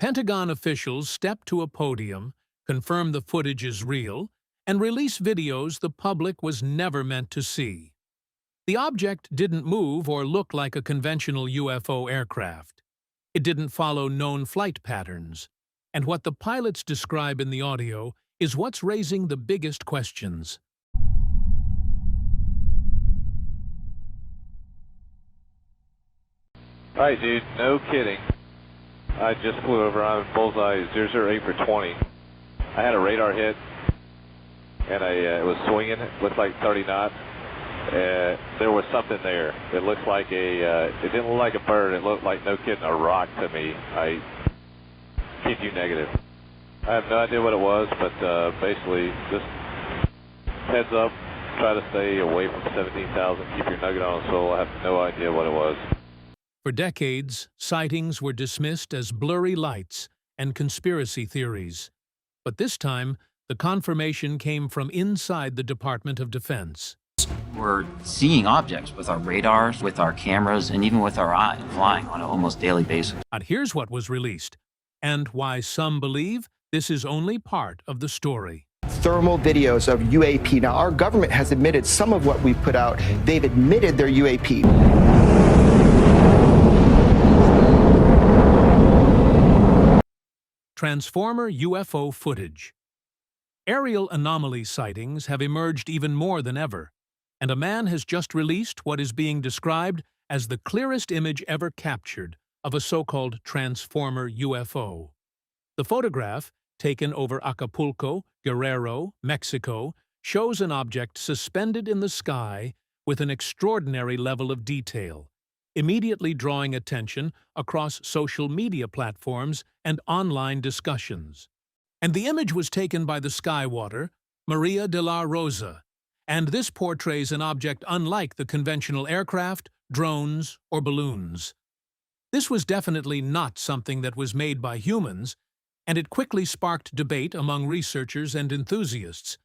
Pentagon officials step to a podium, confirm the footage is real, and release videos the public was never meant to see. The object didn't move or look like a conventional UFO aircraft. It didn't follow known flight patterns. And what the pilots describe in the audio is what's raising the biggest questions. Alright dude, no kidding. I just flew over on bullseye 008 for 20. I had a radar hit and it was swinging, it looked like 30 knots. There was something there. It looked like it didn't look like a bird, it looked like, no kidding, a rock to me. I keep you negative. I have no idea what it was, but basically just heads up, try to stay away from 17,000, keep your nugget on a swivel. I have no idea what it was. For decades, sightings were dismissed as blurry lights and conspiracy theories. But this time, the confirmation came from inside the Department of Defense. We're seeing objects with our radars, with our cameras, and even with our eyes flying on an almost daily basis. And here's what was released, and why some believe this is only part of the story. Thermal videos of UAP. Now, our government has admitted some of what we've put out. They've admitted their UAP. Transformer UFO footage. Aerial anomaly sightings have emerged even more than ever, and a man has just released what is being described as the clearest image ever captured of a so-called transformer UFO. The photograph, taken over Acapulco, Guerrero, Mexico, shows an object suspended in the sky with an extraordinary level of detail, immediately drawing attention across social media platforms and online discussions. And the image was taken by the skywater, Maria de la Rosa, and this portrays an object unlike the conventional aircraft, drones, or balloons. This was definitely not something that was made by humans, and it quickly sparked debate among researchers and enthusiasts.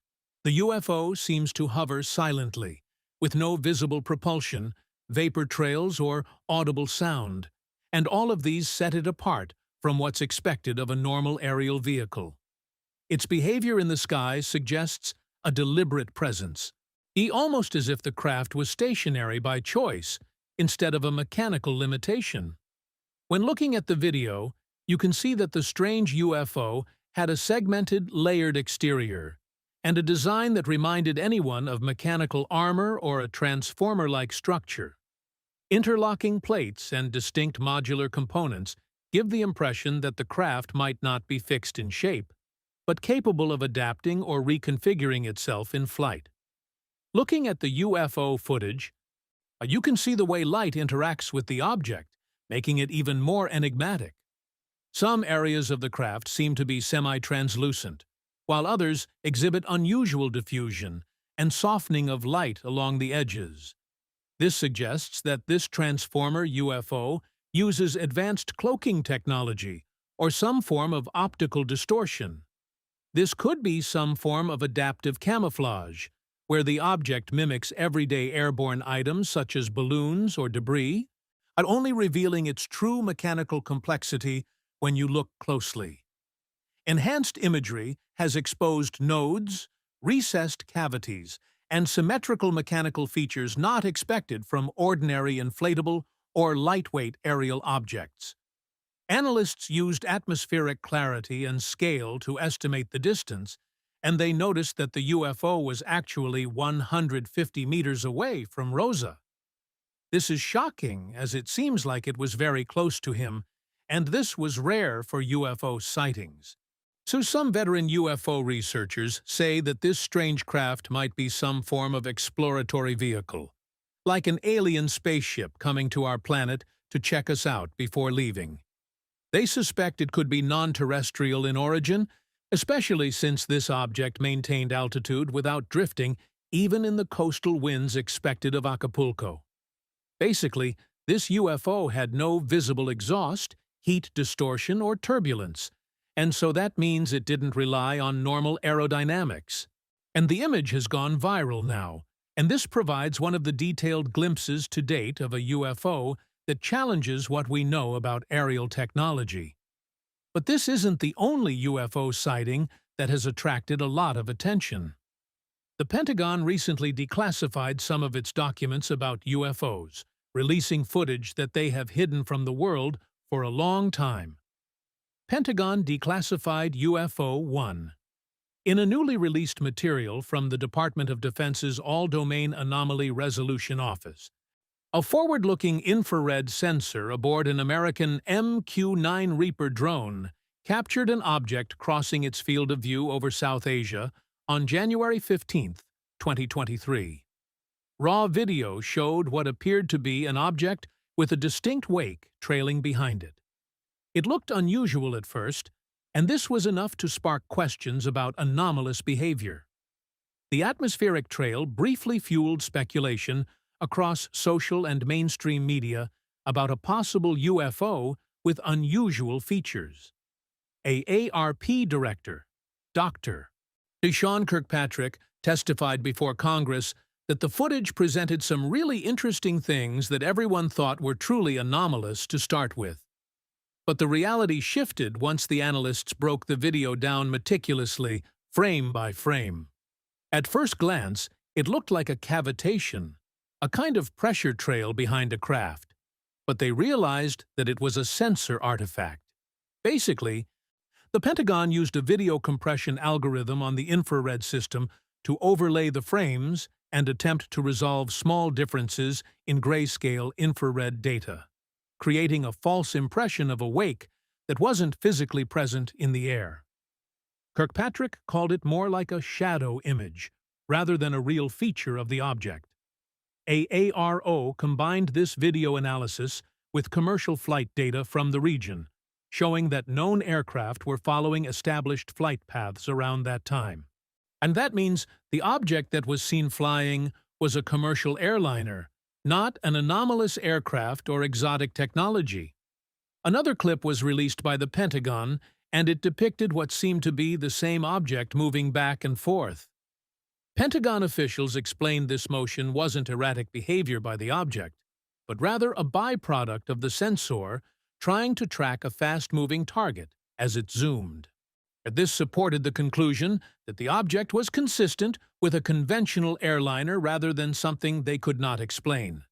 The UFO seems to hover silently, with no visible propulsion, vapor trails, or audible sound, and all of these set it apart from what's expected of a normal aerial vehicle. Its behavior in the sky suggests a deliberate presence, almost as if the craft was stationary by choice instead of a mechanical limitation. When looking at the video, you can see that the strange UFO had a segmented, layered exterior, and a design that reminded anyone of mechanical armor or a transformer-like structure. Interlocking plates and distinct modular components give the impression that the craft might not be fixed in shape, but capable of adapting or reconfiguring itself in flight. Looking at the UFO footage, you can see the way light interacts with the object, making it even more enigmatic. Some areas of the craft seem to be semi-translucent, while others exhibit unusual diffusion and softening of light along the edges. This suggests that this transformer UFO uses advanced cloaking technology or some form of optical distortion. This could be some form of adaptive camouflage, where the object mimics everyday airborne items such as balloons or debris, and only revealing its true mechanical complexity when you look closely. Enhanced imagery has exposed nodes, recessed cavities, and symmetrical mechanical features not expected from ordinary inflatable or lightweight aerial objects. Analysts used atmospheric clarity and scale to estimate the distance, and they noticed that the UFO was actually 150 meters away from Rosa. This is shocking, as it seems like it was very close to him, and this was rare for UFO sightings. So some veteran UFO researchers say that this strange craft might be some form of exploratory vehicle, like an alien spaceship coming to our planet to check us out before leaving. They suspect it could be non-terrestrial in origin, especially since this object maintained altitude without drifting even in the coastal winds expected of Acapulco. Basically, this UFO had no visible exhaust, heat distortion, or turbulence, and so that means it didn't rely on normal aerodynamics. And the image has gone viral now, and this provides one of the detailed glimpses to date of a UFO that challenges what we know about aerial technology. But this isn't the only UFO sighting that has attracted a lot of attention. The Pentagon recently declassified some of its documents about UFOs, releasing footage that they have hidden from the world for a long time. Pentagon Declassified UFO 1. In a newly released material from the Department of Defense's All-Domain Anomaly Resolution Office, a forward-looking infrared sensor aboard an American MQ-9 Reaper drone captured an object crossing its field of view over South Asia on January 15, 2023. Raw video showed what appeared to be an object with a distinct wake trailing behind it. It looked unusual at first, and this was enough to spark questions about anomalous behavior. The atmospheric trail briefly fueled speculation across social and mainstream media about a possible UFO with unusual features. AARP director, Dr. Sean Kirkpatrick, testified before Congress that the footage presented some really interesting things that everyone thought were truly anomalous to start with. But the reality shifted once the analysts broke the video down meticulously, frame by frame. At first glance, it looked like a cavitation, a kind of pressure trail behind a craft. But they realized that it was a sensor artifact. Basically, the Pentagon used a video compression algorithm on the infrared system to overlay the frames and attempt to resolve small differences in grayscale infrared data, creating a false impression of a wake that wasn't physically present in the air. Kirkpatrick called it more like a shadow image, rather than a real feature of the object. AARO combined this video analysis with commercial flight data from the region, showing that known aircraft were following established flight paths around that time. And that means the object that was seen flying was a commercial airliner, not an anomalous aircraft or exotic technology. Another clip was released by the Pentagon, and it depicted what seemed to be the same object moving back and forth. Pentagon officials explained this motion wasn't erratic behavior by the object, but rather a byproduct of the sensor trying to track a fast-moving target as it zoomed. This supported the conclusion that the object was consistent with a conventional airliner rather than something they could not explain.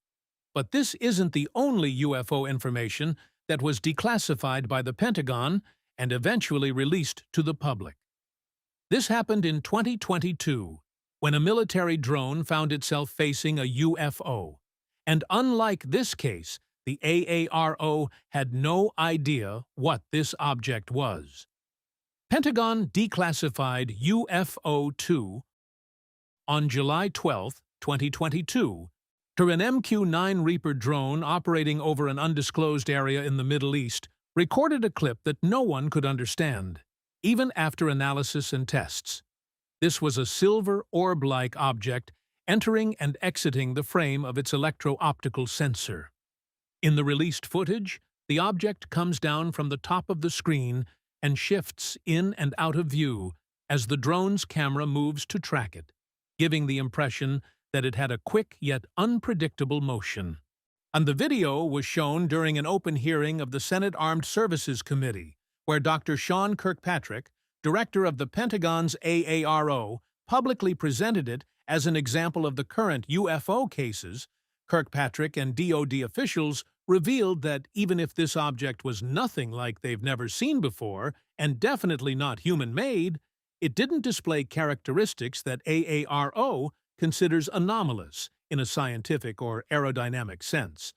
But this isn't the only UFO information that was declassified by the Pentagon and eventually released to the public. This happened in 2022, when a military drone found itself facing a UFO. And unlike this case, the AARO had no idea what this object was. Pentagon declassified UFO-2 on July 12, 2022, to an MQ-9 Reaper drone operating over an undisclosed area in the Middle East, recorded a clip that no one could understand, even after analysis and tests. This was a silver orb-like object entering and exiting the frame of its electro-optical sensor. In the released footage, the object comes down from the top of the screen and shifts in and out of view as the drone's camera moves to track it, giving the impression that it had a quick yet unpredictable motion. And the video was shown during an open hearing of the Senate Armed Services Committee, where Dr. Sean Kirkpatrick, director of the Pentagon's AARO, publicly presented it as an example of the current UFO cases. Kirkpatrick and DoD officials revealed that even if this object was nothing like they've never seen before, and definitely not human-made, it didn't display characteristics that AARO considers anomalous in a scientific or aerodynamic sense.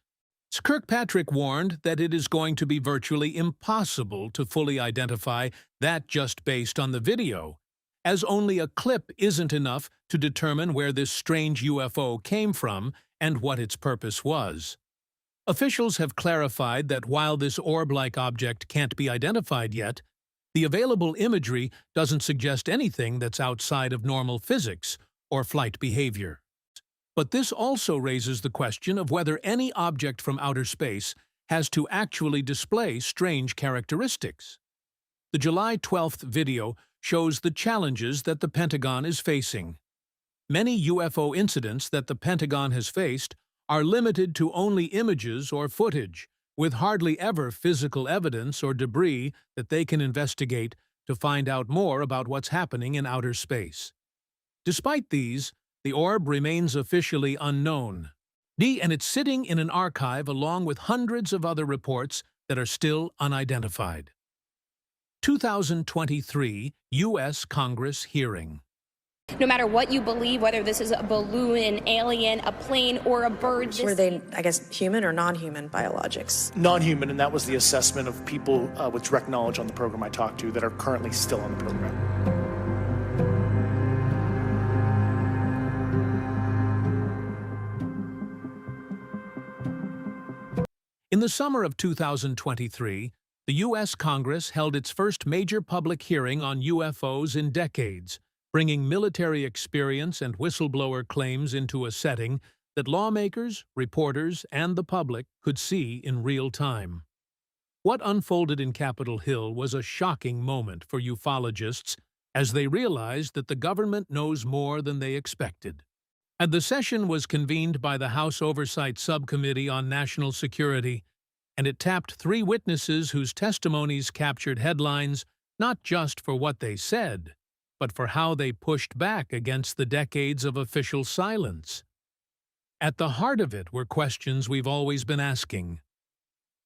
Kirkpatrick warned that it is going to be virtually impossible to fully identify that just based on the video, as only a clip isn't enough to determine where this strange UFO came from and what its purpose was. Officials have clarified that while this orb-like object can't be identified yet, the available imagery doesn't suggest anything that's outside of normal physics or flight behavior. But this also raises the question of whether any object from outer space has to actually display strange characteristics. The July 12th video shows the challenges that the Pentagon is facing. Many UFO incidents that the Pentagon has faced are limited to only images or footage, with hardly ever physical evidence or debris that they can investigate to find out more about what's happening in outer space. Despite these, the orb remains officially unknown, and it's sitting in an archive along with hundreds of other reports that are still unidentified. 2023 U.S. Congress hearing. No matter what you believe, whether this is a balloon, an alien, a plane, or a bird. Were they, I guess, human or non-human biologics? Non-human, and that was the assessment of people with direct knowledge on the program I talked to that are currently still on the program. In the summer of 2023, the U.S. Congress held its first major public hearing on UFOs in decades, bringing military experience and whistleblower claims into a setting that lawmakers, reporters, and the public could see in real time. What unfolded in Capitol Hill was a shocking moment for ufologists as they realized that the government knows more than they expected. And the session was convened by the House Oversight Subcommittee on National Security, and it tapped 3 witnesses whose testimonies captured headlines not just for what they said, but for how they pushed back against the decades of official silence. At the heart of it were questions we've always been asking.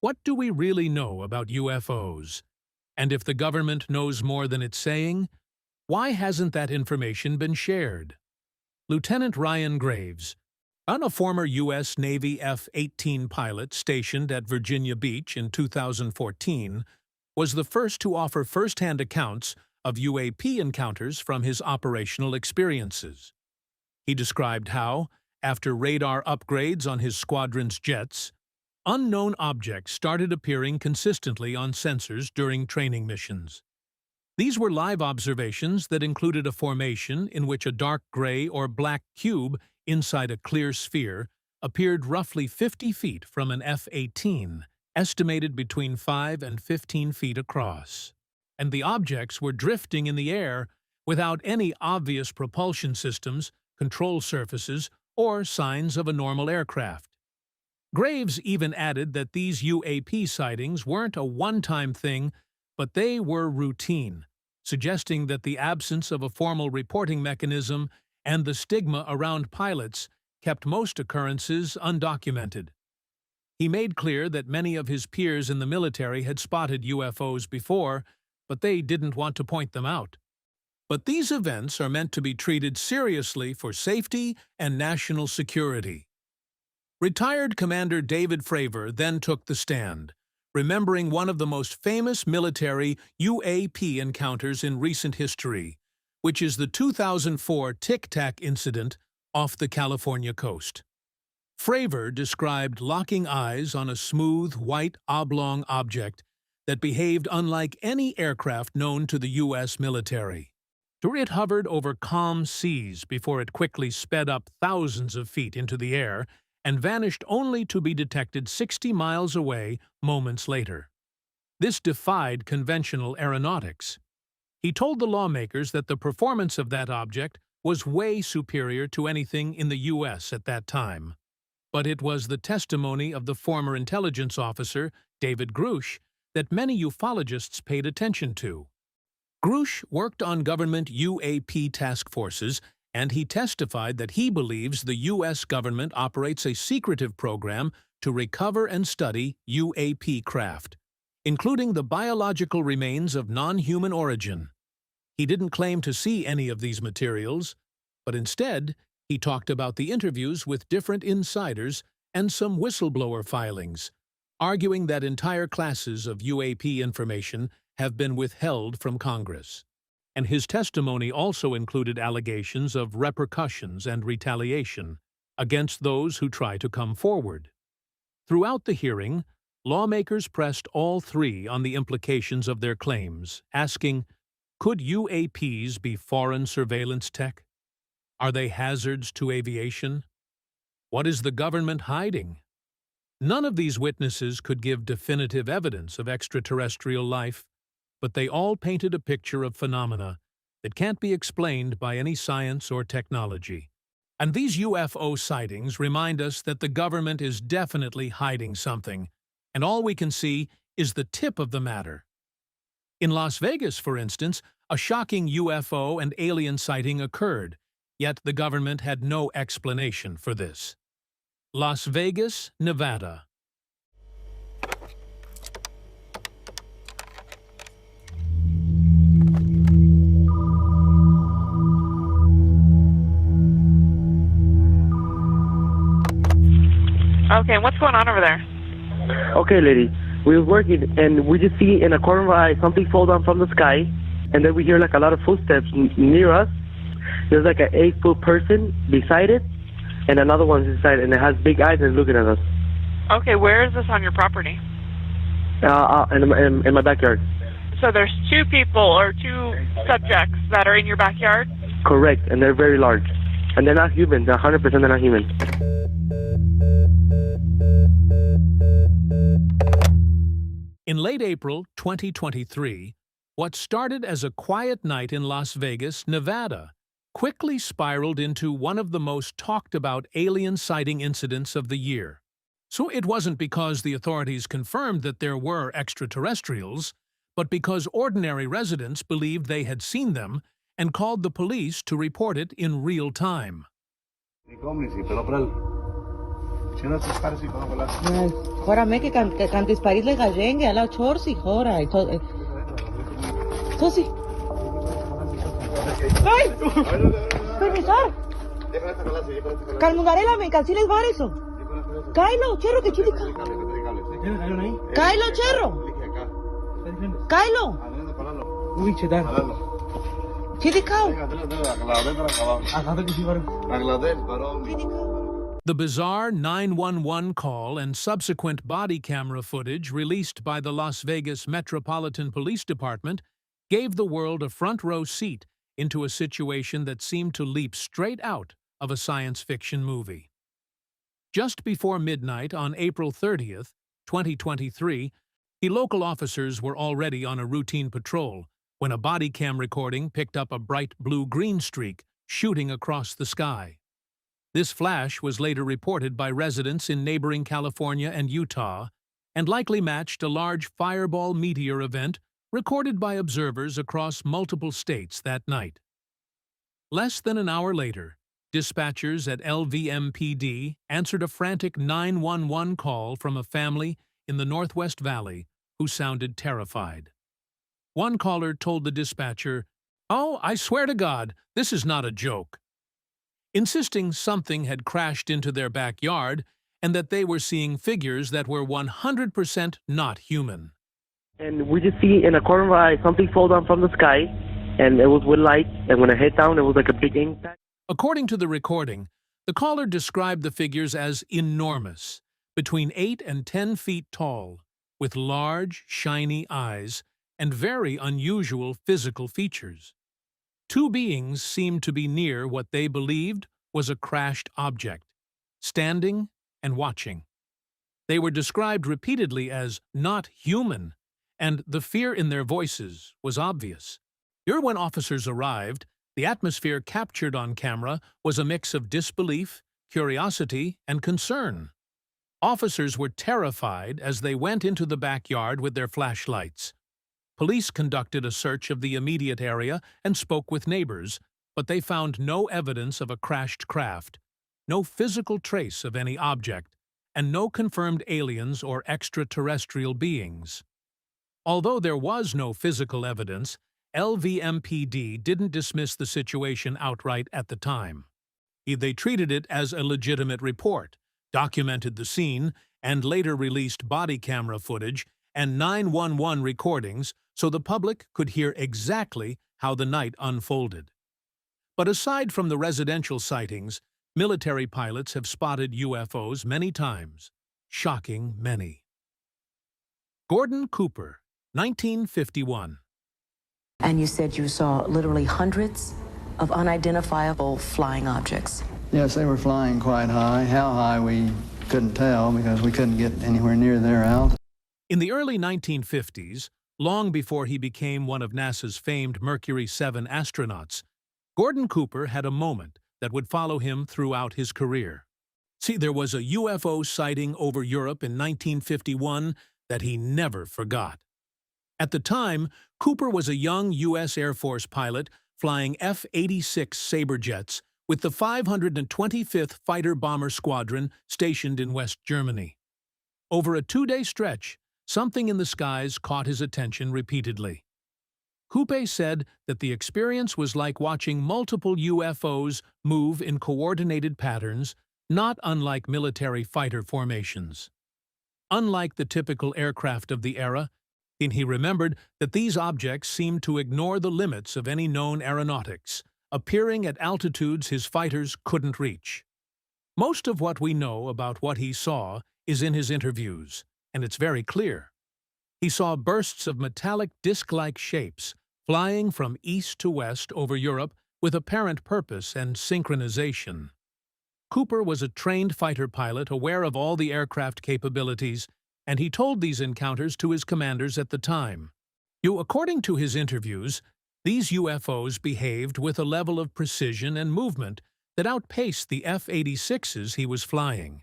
What do we really know about UFOs? And if the government knows more than it's saying, why hasn't that information been shared? Lieutenant Ryan Graves, a former U.S. Navy F-18 pilot stationed at Virginia Beach in 2014, was the first to offer first-hand accounts of UAP encounters from his operational experiences. He described how, after radar upgrades on his squadron's jets, unknown objects started appearing consistently on sensors during training missions. These were live observations that included a formation in which a dark gray or black cube inside a clear sphere appeared roughly 50 feet from an F-18, estimated between 5 and 15 feet across. And the objects were drifting in the air without any obvious propulsion systems, control surfaces, or signs of a normal aircraft. Graves even added that these UAP sightings weren't a one-time thing, but they were routine, suggesting that the absence of a formal reporting mechanism and the stigma around pilots kept most occurrences undocumented. He made clear that many of his peers in the military had spotted UFOs before, but they didn't want to point them out. But these events are meant to be treated seriously for safety and national security. Retired Commander David Fravor then took the stand, remembering one of the most famous military UAP encounters in recent history, which is the 2004 Tic Tac incident off the California coast. Fravor described locking eyes on a smooth, white, oblong object that behaved unlike any aircraft known to the U.S. military. It hovered over calm seas before it quickly sped up thousands of feet into the air and vanished only to be detected 60 miles away moments later. This defied conventional aeronautics. He told the lawmakers that the performance of that object was way superior to anything in the U.S. at that time. But it was the testimony of the former intelligence officer, David Grush, that many ufologists paid attention to. Grush worked on government UAP task forces, and he testified that he believes the U.S. government operates a secretive program to recover and study UAP craft, including the biological remains of non-human origin. He didn't claim to see any of these materials, but instead, he talked about the interviews with different insiders and some whistleblower filings, arguing that entire classes of UAP information have been withheld from Congress. And his testimony also included allegations of repercussions and retaliation against those who try to come forward. Throughout the hearing, lawmakers pressed all 3 on the implications of their claims, asking, could UAPs be foreign surveillance tech? Are they hazards to aviation? What is the government hiding? None of these witnesses could give definitive evidence of extraterrestrial life, but they all painted a picture of phenomena that can't be explained by any science or technology. And these UFO sightings remind us that the government is definitely hiding something, and all we can see is the tip of the matter. In Las Vegas, for instance, a shocking UFO and alien sighting occurred, yet the government had no explanation for this. Las Vegas, Nevada. Okay, what's going on over there? Okay, lady. We were working, and we just see in a corner of our eye something fall down from the sky, and then we hear like a lot of footsteps near us. There's like an 8-foot person beside it, and another one's inside, and it has big eyes and it's looking at us. Okay, where is this on your property? In my backyard. So there's two people or two subjects that are in your backyard? Correct, and they're very large. And they're not human. They're 100% they're not human. In late April 2023, what started as a quiet night in Las Vegas, Nevada, quickly spiraled into one of the most talked-about alien sighting incidents of the year. So it wasn't because the authorities confirmed that there were extraterrestrials, but because ordinary residents believed they had seen them and called the police to report it in real time. Χώρα με και καν τις παρείς λεγαζέγγε, αλλά τσόρσι χώρα. Τσόρσι. Ay! Permisar! Καλμουγαρέλα με, καλσίλες βάρεσο. Κάιλο, τσέρο και τσίλικα. Κάιλο, τσέρο. Κάιλο. Ui, ce dar. Τσίλικαου. The bizarre 911 call and subsequent body camera footage released by the Las Vegas Metropolitan Police Department gave the world a front-row seat into a situation that seemed to leap straight out of a science fiction movie. Just before midnight on April 30th, 2023, the local officers were already on a routine patrol when a body cam recording picked up a bright blue-green streak shooting across the sky. This flash was later reported by residents in neighboring California and Utah and likely matched a large fireball meteor event recorded by observers across multiple states that night. Less than an hour later, dispatchers at LVMPD answered a frantic 911 call from a family in the Northwest Valley who sounded terrified. One caller told the dispatcher, "Oh, I swear to God, this is not a joke," insisting something had crashed into their backyard and that they were seeing figures that were 100% not human. And we just see in a corner of our eye something fall down from the sky, and it was with light, and when it hit down, it was like a big impact. According to the recording, the caller described the figures as enormous, between 8 and 10 feet tall, with large, shiny eyes and very unusual physical features. Two beings seemed to be near what they believed was a crashed object, standing and watching. They were described repeatedly as not human, and the fear in their voices was obvious. When officers arrived, the atmosphere captured on camera was a mix of disbelief, curiosity, and concern. Officers were terrified as they went into the backyard with their flashlights. Police conducted a search of the immediate area and spoke with neighbors, but they found no evidence of a crashed craft, no physical trace of any object, and no confirmed aliens or extraterrestrial beings. Although there was no physical evidence, LVMPD didn't dismiss the situation outright at the time. They treated it as a legitimate report, documented the scene, and later released body camera footage and 911 recordings so the public could hear exactly how the night unfolded. But aside from the residential sightings, military pilots have spotted UFOs many times, shocking many. Gordon Cooper, 1951. And you said you saw literally hundreds of unidentifiable flying objects. Yes, they were flying quite high. How high, we couldn't tell because we couldn't get anywhere near their altitude. In the early 1950s, long before he became one of NASA's famed Mercury 7 astronauts, Gordon Cooper had a moment that would follow him throughout his career. See, there was a UFO sighting over Europe in 1951 that he never forgot. At the time, Cooper was a young U.S. Air Force pilot flying F-86 Sabre jets with the 525th Fighter Bomber Squadron stationed in West Germany. Over a 2-day stretch, something in the skies caught his attention repeatedly. Cooper said that the experience was like watching multiple UFOs move in coordinated patterns, not unlike military fighter formations. Unlike the typical aircraft of the era, he remembered that these objects seemed to ignore the limits of any known aeronautics, appearing at altitudes his fighters couldn't reach. Most of what we know about what he saw is in his interviews, and it's very clear. He saw bursts of metallic disc-like shapes flying from east to west over Europe with apparent purpose and synchronization. Cooper was a trained fighter pilot aware of all the aircraft capabilities, and he told these encounters to his commanders at the time. According to his interviews, these UFOs behaved with a level of precision and movement that outpaced the F-86s he was flying.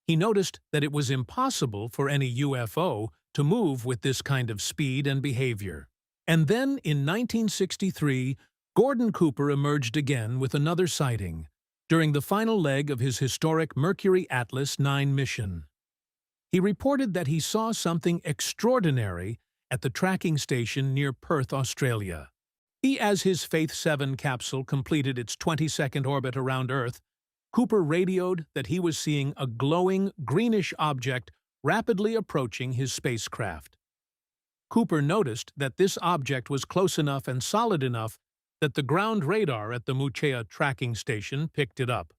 He noticed that it was impossible for any UFO to move with this kind of speed and behavior. And then, in 1963, Gordon Cooper emerged again with another sighting during the final leg of his historic Mercury Atlas 9 mission. He reported that he saw something extraordinary at the tracking station near Perth, Australia. As his Faith 7 capsule completed its 22nd orbit around Earth, Cooper radioed that he was seeing a glowing, greenish object rapidly approaching his spacecraft. Cooper noticed that this object was close enough and solid enough that the ground radar at the Muchea tracking station picked it up.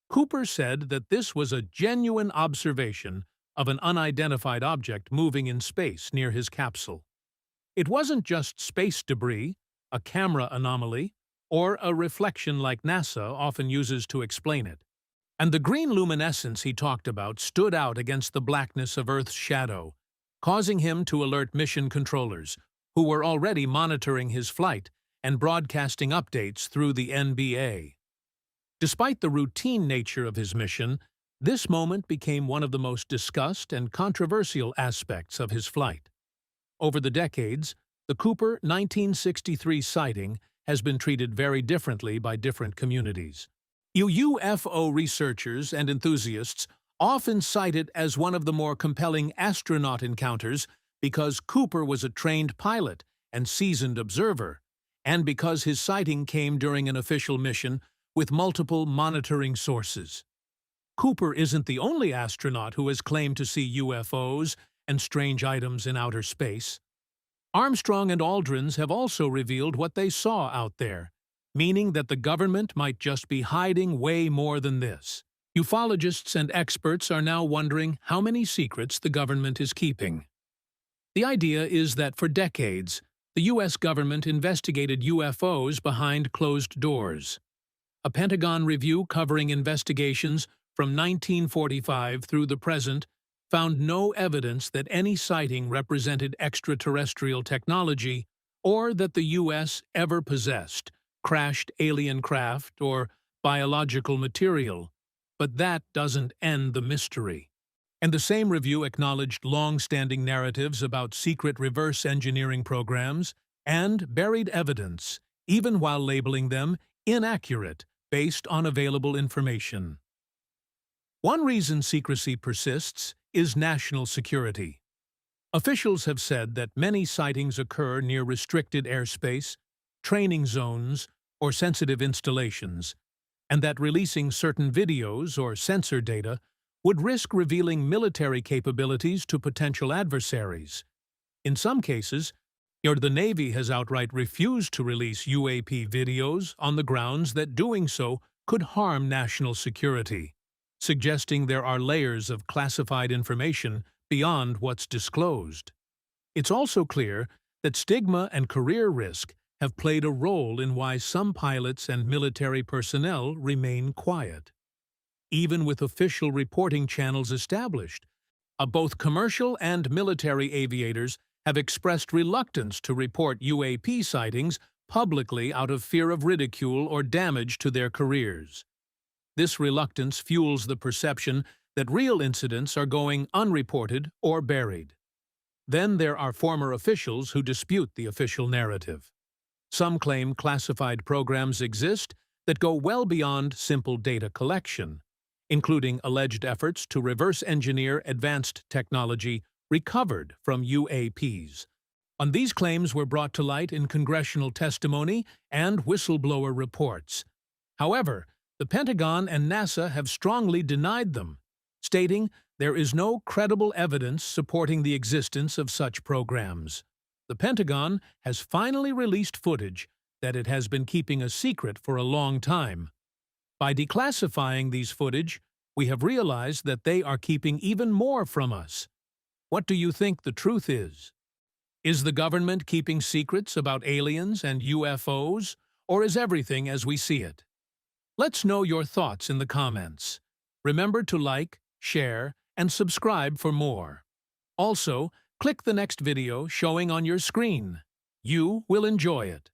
Cooper said that this was a genuine observation of an unidentified object moving in space near his capsule. It wasn't just space debris, a camera anomaly, or a reflection like NASA often uses to explain it. And the green luminescence he talked about stood out against the blackness of Earth's shadow, causing him to alert mission controllers, who were already monitoring his flight and broadcasting updates through the NBA. Despite the routine nature of his mission, this moment became one of the most discussed and controversial aspects of his flight. Over the decades, the Cooper 1963 sighting has been treated very differently by different communities. UFO researchers and enthusiasts often cite it as one of the more compelling astronaut encounters because Cooper was a trained pilot and seasoned observer, and because his sighting came during an official mission with multiple monitoring sources. Cooper isn't the only astronaut who has claimed to see UFOs and strange items in outer space. Armstrong and Aldrin have also revealed what they saw out there, meaning that the government might just be hiding way more than this. Ufologists and experts are now wondering how many secrets the government is keeping. The idea is that for decades, the U.S. government investigated UFOs behind closed doors. A Pentagon review covering investigations from 1945 through the present found no evidence that any sighting represented extraterrestrial technology or that the U.S. ever possessed crashed alien craft or biological material, but that doesn't end the mystery. And the same review acknowledged long-standing narratives about secret reverse engineering programs and buried evidence, even while labeling them inaccurate based on available information. One reason secrecy persists is national security. Officials have said that many sightings occur near restricted airspace, training zones, or sensitive installations, and that releasing certain videos or sensor data would risk revealing military capabilities to potential adversaries. In some cases, the Navy has outright refused to release UAP videos on the grounds that doing so could harm national security, suggesting there are layers of classified information beyond what's disclosed. It's also clear that stigma and career risk have played a role in why some pilots and military personnel remain quiet. Even with official reporting channels established, both commercial and military aviators have expressed reluctance to report UAP sightings publicly out of fear of ridicule or damage to their careers. This reluctance fuels the perception that real incidents are going unreported or buried. Then there are former officials who dispute the official narrative. Some claim classified programs exist that go well beyond simple data collection, including alleged efforts to reverse engineer advanced technology recovered from UAPs. And these claims were brought to light in congressional testimony and whistleblower reports. However, the Pentagon and NASA have strongly denied them, stating there is no credible evidence supporting the existence of such programs. The Pentagon has finally released footage that it has been keeping a secret for a long time. By declassifying these footage, we have realized that they are keeping even more from us. What do you think the truth is? Is the government keeping secrets about aliens and UFOs, or is everything as we see it? Let's know your thoughts in the comments. Remember to like, share, and subscribe for more. Also, click the next video showing on your screen. You will enjoy it.